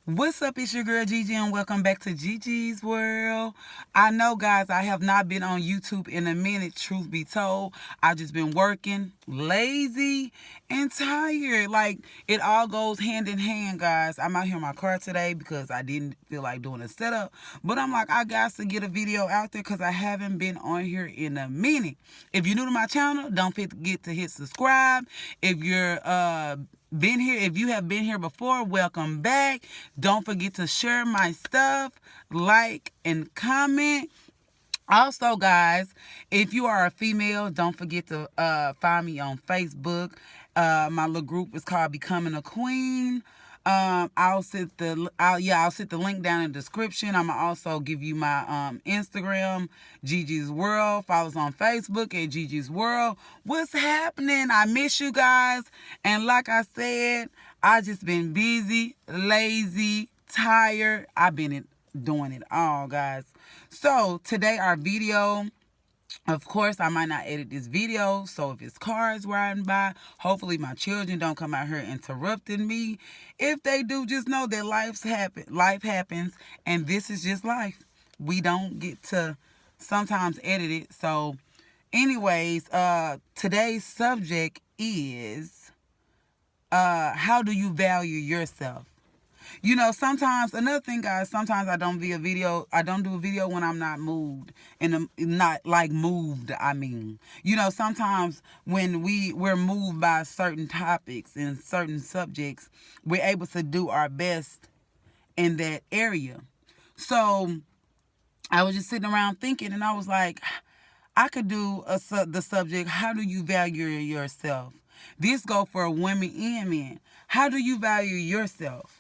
What's up? It's your girl Gigi and welcome back to Gigi's World. I know, guys, I have not been on YouTube in a minute, truth be told. I've just been working, lazy, and tired. Like, it all goes hand in hand, guys. I'm out here in my car today because I didn't feel like doing a setup. But I'm like, I got to get a video out there because I haven't been on here in a minute. If you're new to my channel, don't forget to hit subscribe. If you're if you have been here before, welcome back. Don't forget to share my stuff, like, and comment. Also, guys, if you are a female, don't forget to find me on Facebook. My little group is called Becoming a Queen. I'll sit the link down in the description. I'm gonna also give you my Instagram, Gigi's World. Follow us on Facebook at Gigi's World. What's happening? I miss you guys. And like I said, I just been busy, lazy, tired. I've been doing it all, guys. So today our video, of course, I might not edit this video, so if it's cars riding by, hopefully my children don't come out here interrupting me. If they do, just know that life happens, and this is just life. We don't get to sometimes edit it. So anyways, today's subject is how do you value yourself? You know, sometimes, another thing, guys, sometimes I don't do a video when I'm not moved. And not like moved, I mean. You know, sometimes when we're moved by certain topics and certain subjects, we're able to do our best in that area. So, I was just sitting around thinking, and I was like, I could do the subject, how do you value yourself? This go for women and men. How do you value yourself?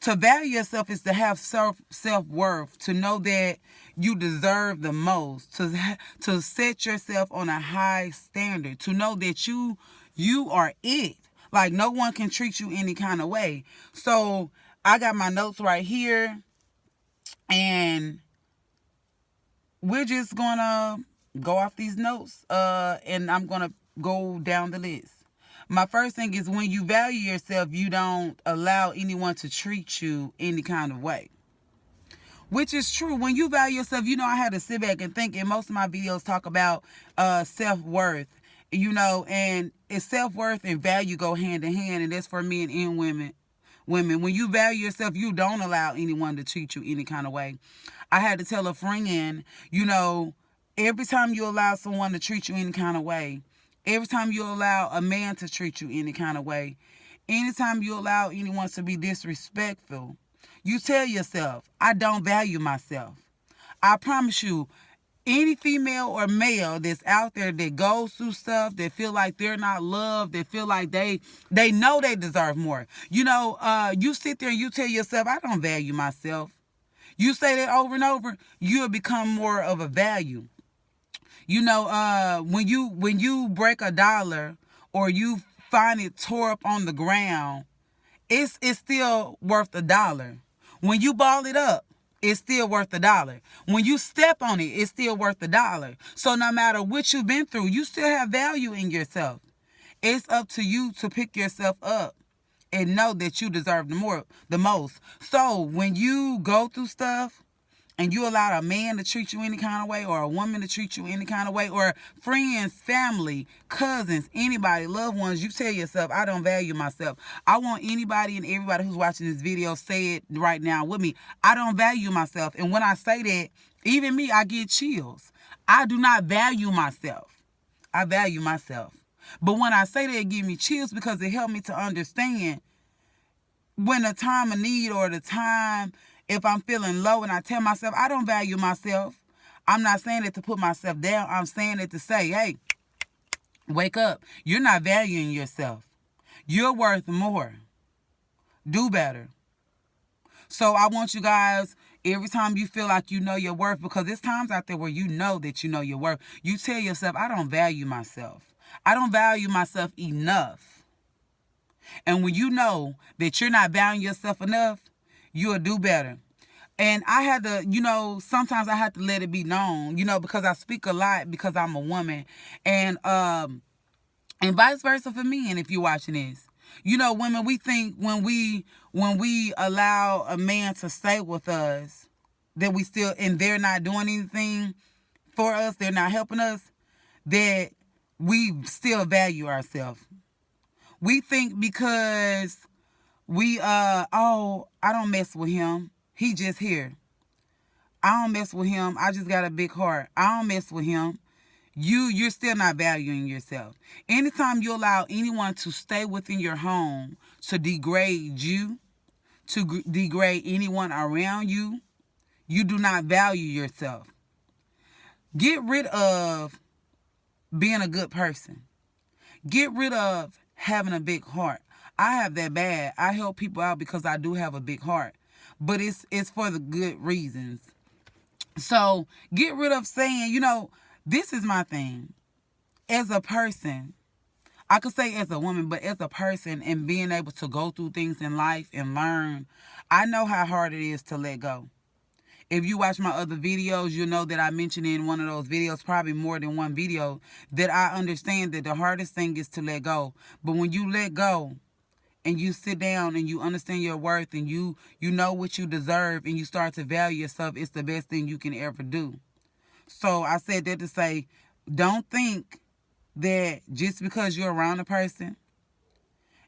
To value yourself is to have self-worth, to know that you deserve the most, to set yourself on a high standard, to know that you are it. Like, no one can treat you any kind of way. So I got my notes right here, and we're just gonna go off these notes, and I'm gonna go down the list. My first thing is, when you value yourself, you don't allow anyone to treat you any kind of way. Which is true. When you value yourself, you know, I had to sit back and think, and most of my videos talk about self-worth, you know, and it's self-worth and value go hand in hand, and that's for men and women. When you value yourself, you don't allow anyone to treat you any kind of way. I had to tell a friend, you know, every time you allow someone to treat you any kind of way, every time you allow a man to treat you any kind of way, anytime you allow anyone to be disrespectful, you tell yourself, I don't value myself. I promise you, any female or male that's out there that goes through stuff, that feel like they're not loved, that feel like they know they deserve more. You know, you sit there and you tell yourself, I don't value myself. You say that over and over, you'll become more of a value. You know, when you break $1 or you find it tore up on the ground, it's still worth $1. When you ball it up, it's still worth $1. When you step on it, it's still worth $1. So no matter what you've been through, you still have value in yourself. It's up to you to pick yourself up and know that you deserve the most. So when you go through stuff, and you allow a man to treat you any kind of way, or a woman to treat you any kind of way, or friends, family, cousins, anybody, loved ones, you tell yourself, I don't value myself. I want anybody and everybody who's watching this video say it right now with me. I don't value myself. And when I say that, even me, I get chills. I do not value myself. I value myself. But when I say that, it gives me chills because it helped me to understand when the time of need, or the time, if I'm feeling low and I tell myself I don't value myself, I'm not saying it to put myself down. I'm saying it to say, hey, wake up. You're not valuing yourself. You're worth more. Do better. So I want you guys, every time you feel like you know your worth, because there's times out there where you know that you know your worth, you tell yourself, I don't value myself. I don't value myself enough. And when you know that you're not valuing yourself enough, you'll do better. And I had to, you know, sometimes I have to let it be known, you know, because I speak a lot because I'm a woman. And vice versa for men, if you're watching this. You know, women, we think when we when we allow a man to stay with us, that we still, and they're not doing anything for us, they're not helping us, that we still value ourselves. We think because I don't mess with him, he just here. I don't mess with him, I just got a big heart. I don't mess with him. You're still not valuing yourself. Anytime you allow anyone to stay within your home to degrade you, to degrade anyone around you, you do not value yourself. Get rid of being a good person. Get rid of having a big heart. I have that bad. I help people out because I do have a big heart. But it's for the good reasons. So get rid of saying, this is my thing. As a person, I could say as a woman, but as a person and being able to go through things in life and learn, I know how hard it is to let go. If you watch my other videos, you'll know that I mentioned in one of those videos, probably more than one video, that I understand that the hardest thing is to let go. But when you let go and you sit down and you understand your worth and you know what you deserve and you start to value yourself, it's the best thing you can ever do. So I said that to say, don't think that just because you're around a person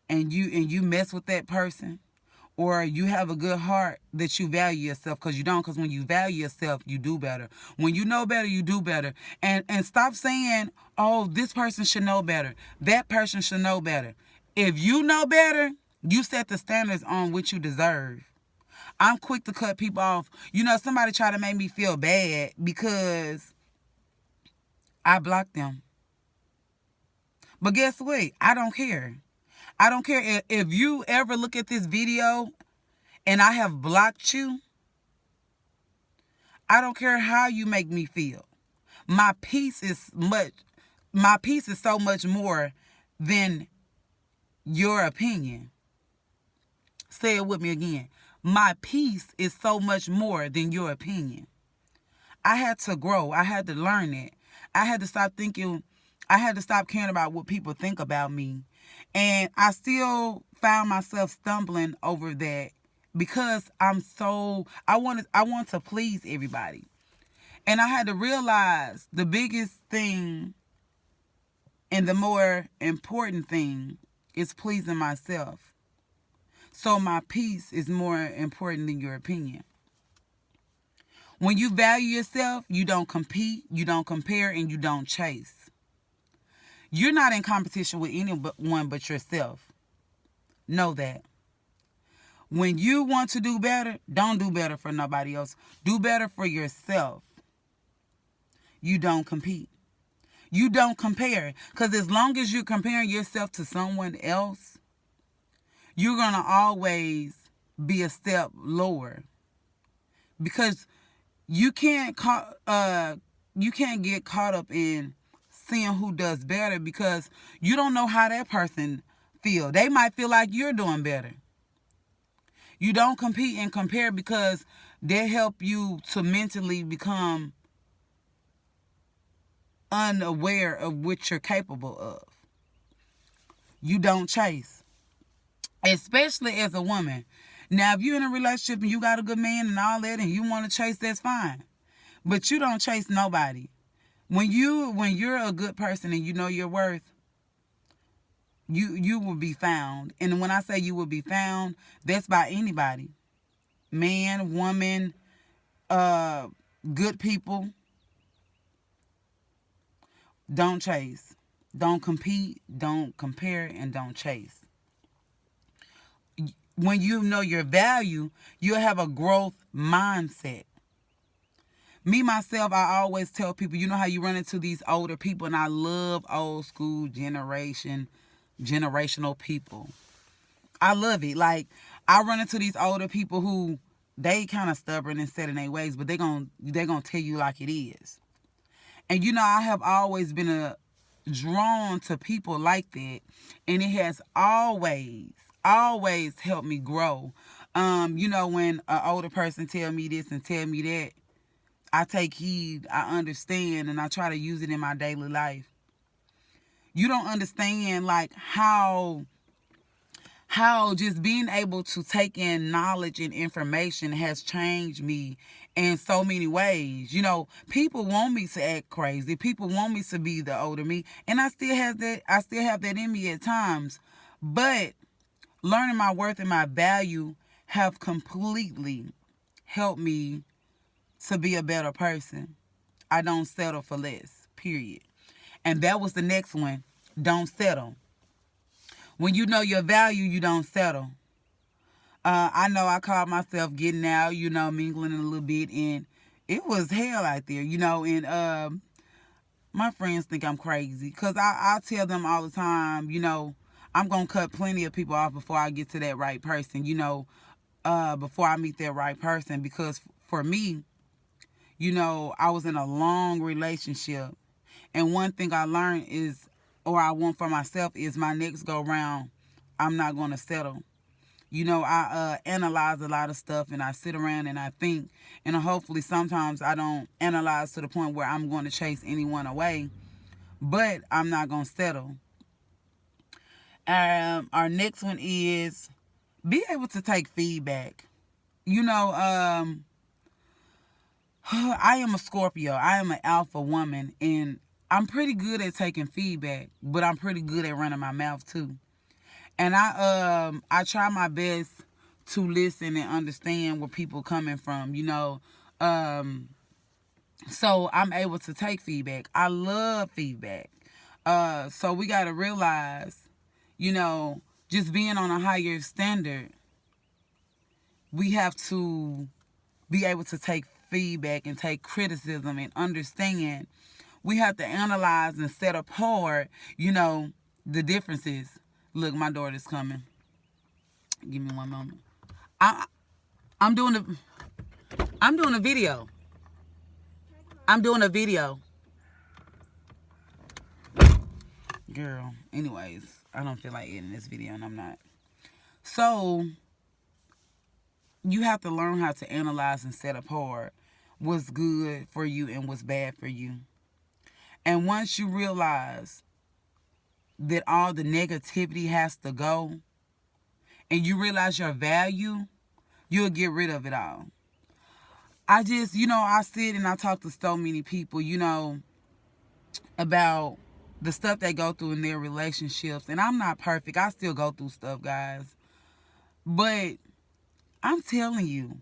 and you mess with that person, or you have a good heart, that you value yourself, because you don't. Because when you value yourself, you do better. When you know better, you do better. And stop saying, oh, this person should know better. That person should know better. If you know better, you set the standards on what you deserve. I'm quick to cut people off. Somebody try to make me feel bad because I blocked them. But guess what? I don't care. I don't care if you ever look at this video and I have blocked you. I don't care how you make me feel. My peace is so much more than your opinion. Say it with me again. My peace is so much more than your opinion. I had to grow. I had to learn it. I had to stop thinking. I had to stop caring about what people think about me. And I still found myself stumbling over that because I want to please everybody. And I had to realize the biggest thing and the more important thing is pleasing myself. So my peace is more important than your opinion. When you value yourself, you don't compete, you don't compare, and you don't chase. You're not in competition with anyone but yourself. Know that. When you want to do better, don't do better for nobody else. Do better for yourself. You don't compete. You don't compare. Because as long as you're comparing yourself to someone else, you're going to always be a step lower. Because you can't get caught up in seeing who does better, because you don't know how that person feel. They might feel like you're doing better. You don't compete and compare because they help you to mentally become unaware of what you're capable of. You don't chase. Especially as a woman. Now, if you're in a relationship and you got a good man and all that and you want to chase, that's fine. But you don't chase nobody. When you're a good person and you know your worth, you will be found. And when I say you will be found, that's by anybody. Man, woman, good people. Don't chase. Don't compete, don't compare, and don't chase. When you know your value, you'll have a growth mindset. Me, myself, I always tell people, you know how you run into these older people, and I love old school generational people. I love it. Like, I run into these older people who, they kind of stubborn and set in their ways, but they're gonna tell you like it is. And I have always been drawn to people like that, and it has always helped me grow. When an older person tell me this and tell me that, I take heed, I understand, and I try to use it in my daily life. You don't understand like how how just being able to take in knowledge and information has changed me in so many ways. People want me to act crazy. People want me to be the older me, and I still have that in me at times. But learning my worth and my value have completely helped me to be a better person. I don't settle for less, period. And that was the next one. Don't settle. When you know your value, you don't settle. I know I caught myself getting out, mingling a little bit, and it was hell out there, and my friends think I'm crazy because I tell them all the time, I'm going to cut plenty of people off before I get to that right person, before I meet that right person, because for me, I was in a long relationship, and one thing I learned is, or I want for myself, is my next go round, I'm not going to settle. I analyze a lot of stuff, and I sit around and I think, and hopefully sometimes I don't analyze to the point where I'm going to chase anyone away, but I'm not going to settle. Our next one is be able to take feedback. I am a Scorpio. I am an alpha woman, and I'm pretty good at taking feedback, but I'm pretty good at running my mouth too. And I try my best to listen and understand where people coming from, so I'm able to take feedback. I love feedback. So we got to realize, just being on a higher standard, we have to be able to take feedback and take criticism and understand. We have to analyze and set apart, the differences. Look, my daughter's coming. Give me one moment. I'm doing a video. I'm doing a video. Girl, anyways, I don't feel like editing this video, and I'm not. So, you have to learn how to analyze and set apart what's good for you and what's bad for you. And once you realize that all the negativity has to go, and you realize your value, you'll get rid of it all. I just, I sit and I talk to so many people, about the stuff they go through in their relationships. And I'm not perfect. I still go through stuff, guys. But I'm telling you,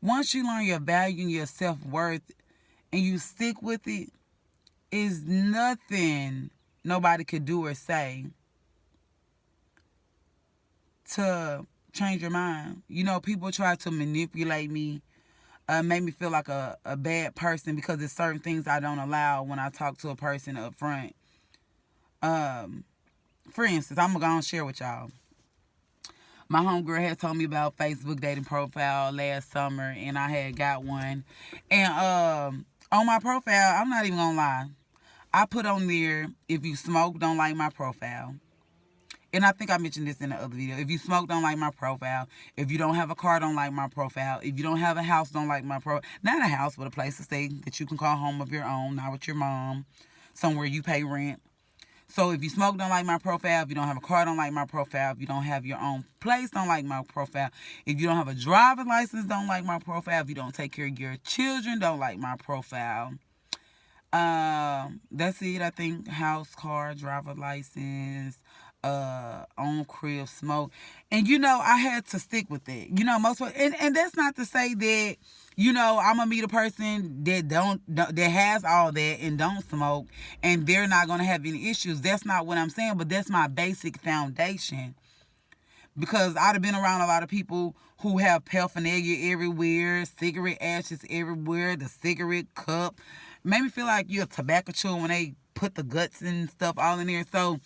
once you learn your value and your self-worth and you stick with it, is nothing nobody could do or say to change your mind. People try to manipulate me, make me feel like a bad person because there's certain things I don't allow when I talk to a person up front. For instance, I'm going to share with y'all. My homegirl had told me about Facebook dating profile last summer, and I had got one. And on my profile, I'm not even going to lie, I put on there, if you smoke, don't like my profile. And I think I mentioned this in the other video. If you smoke, don't like my profile. If you don't have a car, don't like my profile. If you don't have a house, don't like my profile. Not a house, but a place to stay that you can call home of your own, not with your mom, somewhere you pay rent. So if you smoke, don't like my profile. If you don't have a car, don't like my profile. If you don't have your own place, don't like my profile. If you don't have a driver's license, don't like my profile. If you don't take care of your children, don't like my profile. That's it. I think house, car, driver's license, own crib, smoke. And I had to stick with it. Most and that's not to say that, I'm gonna meet a person that has all that and don't smoke and they're not gonna have any issues. That's not what I'm saying, but that's my basic foundation. Because I'd have been around a lot of people who have paraphernalia everywhere, cigarette ashes everywhere, the cigarette cup. Made me feel like you're a tobacco chewer when they put the guts and stuff all in there. So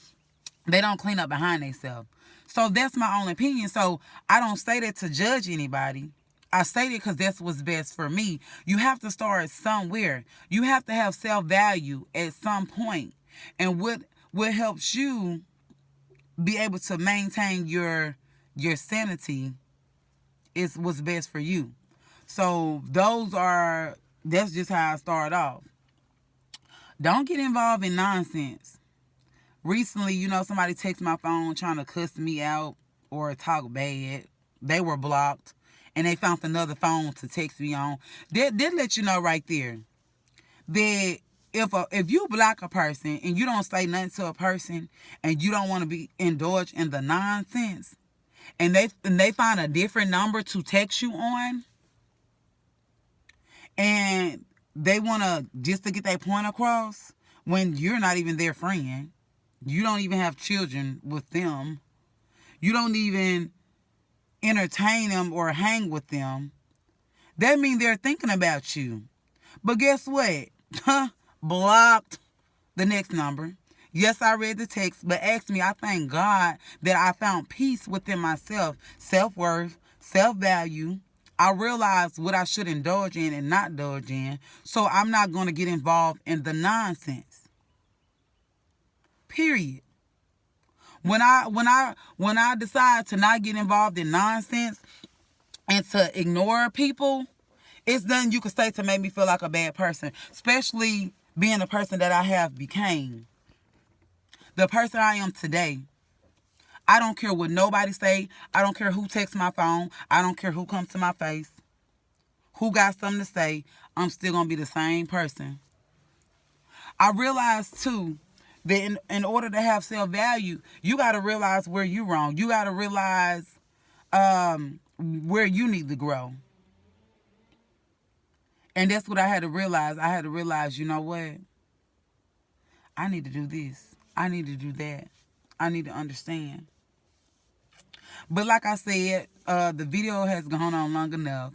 they don't clean up behind themselves. So that's my own opinion. So I don't say that to judge anybody. I say that because that's what's best for me. You have to start somewhere. You have to have self-value at some point. And what helps you be able to maintain your sanity is what's best for you. So that's just how I start off. Don't get involved in nonsense. Recently, somebody texted my phone trying to cuss me out. or talk bad. They were blocked. And they found another phone to text me on. They let you know right there that if you block a person and you don't say nothing to a person and you don't want to be indulged in the nonsense, and they find a different number to text you on, and they want to just to get their point across when you're not even their friend, you don't even have children with them, you don't even entertain them or hang with them, that means they're thinking about you. But guess what? Blocked the next number. Yes, I read the text, but ask me, I thank God that I found peace within myself, self-worth, self-value. I realized what I should indulge in and not indulge in, so I'm not going to get involved in the nonsense. Period. When I decide to not get involved in nonsense and to ignore people, it's nothing you can say to make me feel like a bad person, especially being the person that I have became. The person I am today. I don't care what nobody say. I don't care who texts my phone. I don't care who comes to my face. Who got something to say. I'm still going to be the same person. I realize, too, that in order to have self-value, you got to realize where you're wrong. You got to realize where you need to grow. And that's what I had to realize. I had to realize, you know what? I need to do this. I need to do that. I need to understand. But like I said, the video has gone on long enough.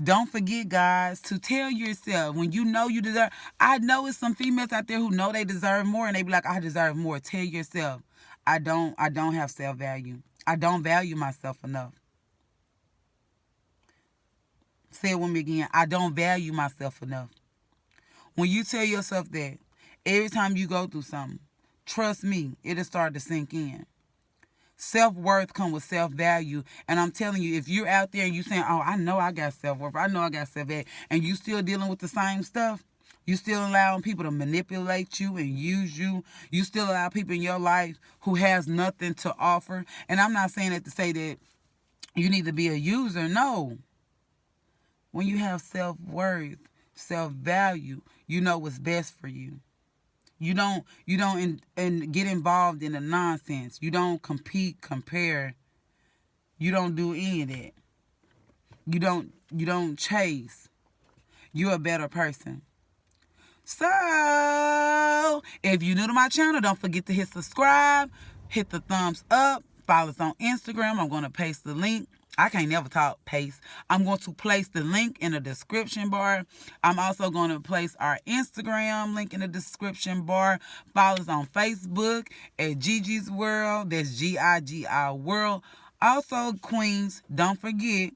Don't forget, guys, to tell yourself when you know you deserve. I know it's some females out there who know they deserve more and they be like, I deserve more. Tell yourself, I don't have self-value. I don't value myself enough. Say it with me again. I don't value myself enough. When you tell yourself that, every time you go through something, trust me, it'll start to sink in. Self-worth comes with self-value. And I'm telling you, if you're out there and you saying, oh, I know I got self-worth, I know I got self-value, and you still dealing with the same stuff, you still allowing people to manipulate you and use you, you still allow people in your life who has nothing to offer. And I'm not saying that to say that you need to be a user. No. When you have self-worth, self-value, you know what's best for you. You don't get involved in the nonsense. You don't compete, compare. You don't do any of that. You don't chase. You're a better person. So, if you're new to my channel, don't forget to hit subscribe, hit the thumbs up, follow us on Instagram. I'm going to paste the link. I can't never talk paste. I'm going to place the link in the description bar. I'm also going to place our Instagram link in the description bar. Follow us on Facebook at Gigi's World. That's G-I-G-I World. Also, Queens, don't forget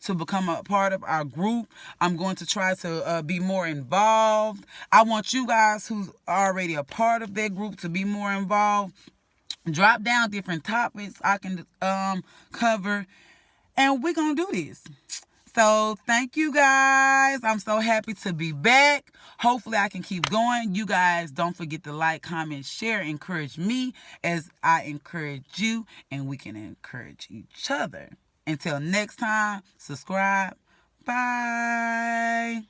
to become a part of our group. I'm going to try to be more involved. I want you guys who's already a part of that group to be more involved. Drop down different topics I can cover. And we're going to do this. So, thank you guys. I'm so happy to be back. Hopefully, I can keep going. You guys, don't forget to like, comment, share, encourage me as I encourage you. And we can encourage each other. Until next time, subscribe. Bye.